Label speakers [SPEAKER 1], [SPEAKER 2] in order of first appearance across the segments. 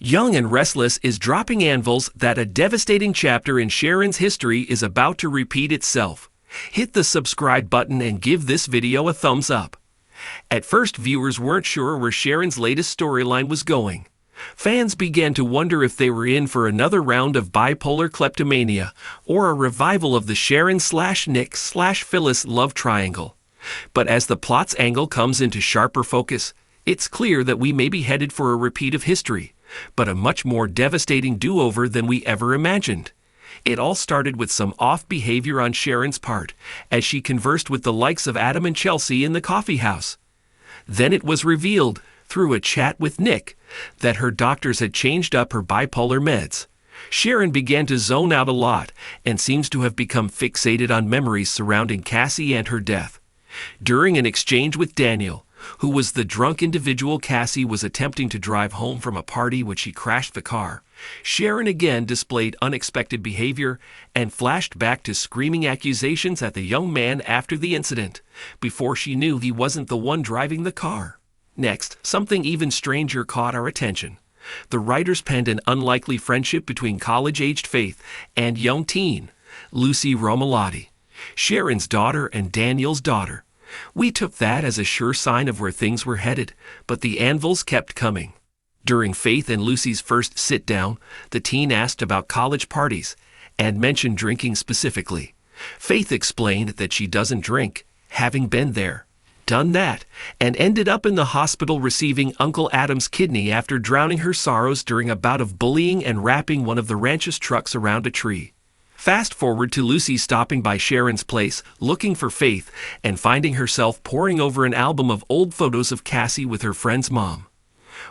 [SPEAKER 1] Young and Restless is dropping anvils that a devastating chapter in Sharon's history is about to repeat itself. Hit the subscribe button and give this video a thumbs up. At first, viewers weren't sure where Sharon's latest storyline was going. Fans began to wonder if they were in for another round of bipolar kleptomania or a revival of the Sharon/Nick/Phyllis love triangle. But as the plot's angle comes into sharper focus, it's clear that we may be headed for a repeat of history, but a much more devastating do-over than we ever imagined. It all started with some off behavior on Sharon's part, as she conversed with the likes of Adam and Chelsea in the coffee house. Then it was revealed, through a chat with Nick, that her doctors had changed up her bipolar meds. Sharon began to zone out a lot, and seems to have become fixated on memories surrounding Cassie and her death. During an exchange with Daniel, who was the drunk individual Cassie was attempting to drive home from a party when she crashed the car, Sharon again displayed unexpected behavior and flashed back to screaming accusations at the young man after the incident, before she knew he wasn't the one driving the car. Next, something even stranger caught our attention. The writers penned an unlikely friendship between college-aged Faith and young teen, Lucy Romalotti, Sharon's daughter and Daniel's daughter. We took that as a sure sign of where things were headed, but the anvils kept coming. During Faith and Lucy's first sit-down, the teen asked about college parties and mentioned drinking specifically. Faith explained that she doesn't drink, having been there, done that, and ended up in the hospital receiving Uncle Adam's kidney after drowning her sorrows during a bout of bullying and wrapping one of the ranch's trucks around a tree. Fast forward to Lucy stopping by Sharon's place, looking for Faith, and finding herself poring over an album of old photos of Cassie with her friend's mom.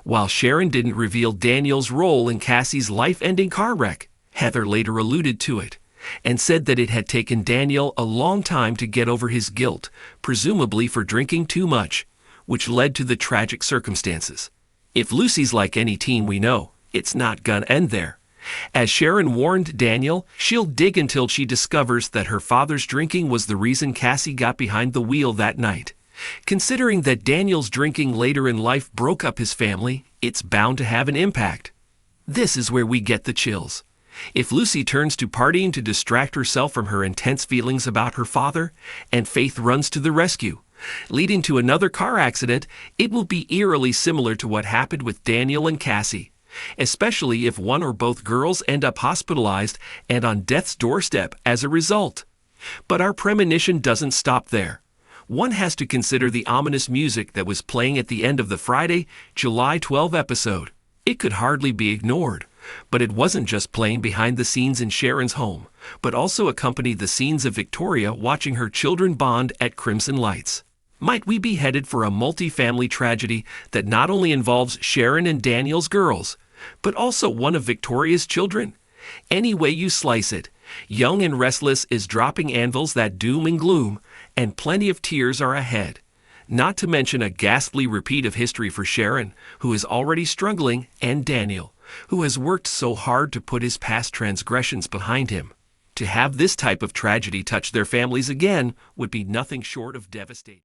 [SPEAKER 1] While Sharon didn't reveal Daniel's role in Cassie's life-ending car wreck, Heather later alluded to it, and said that it had taken Daniel a long time to get over his guilt, presumably for drinking too much, which led to the tragic circumstances. If Lucy's like any teen we know, it's not gonna end there. As Sharon warned Daniel, she'll dig until she discovers that her father's drinking was the reason Cassie got behind the wheel that night. Considering that Daniel's drinking later in life broke up his family, it's bound to have an impact. This is where we get the chills. If Lucy turns to partying to distract herself from her intense feelings about her father, and Faith runs to the rescue, leading to another car accident, it will be eerily similar to what happened with Daniel and Cassie, especially if one or both girls end up hospitalized and on death's doorstep as a result. But our premonition doesn't stop there. One has to consider the ominous music that was playing at the end of the Friday, July 12 episode. It could hardly be ignored, but it wasn't just playing behind the scenes in Sharon's home, but also accompanied the scenes of Victoria watching her children bond at Crimson Lights. Might we be headed for a multi-family tragedy that not only involves Sharon and Daniel's girls, but also one of Victoria's children? Any way you slice it, Young and Restless is dropping anvils that doom and gloom, and plenty of tears are ahead. Not to mention a ghastly repeat of history for Sharon, who is already struggling, and Daniel, who has worked so hard to put his past transgressions behind him. To have this type of tragedy touch their families again would be nothing short of devastating.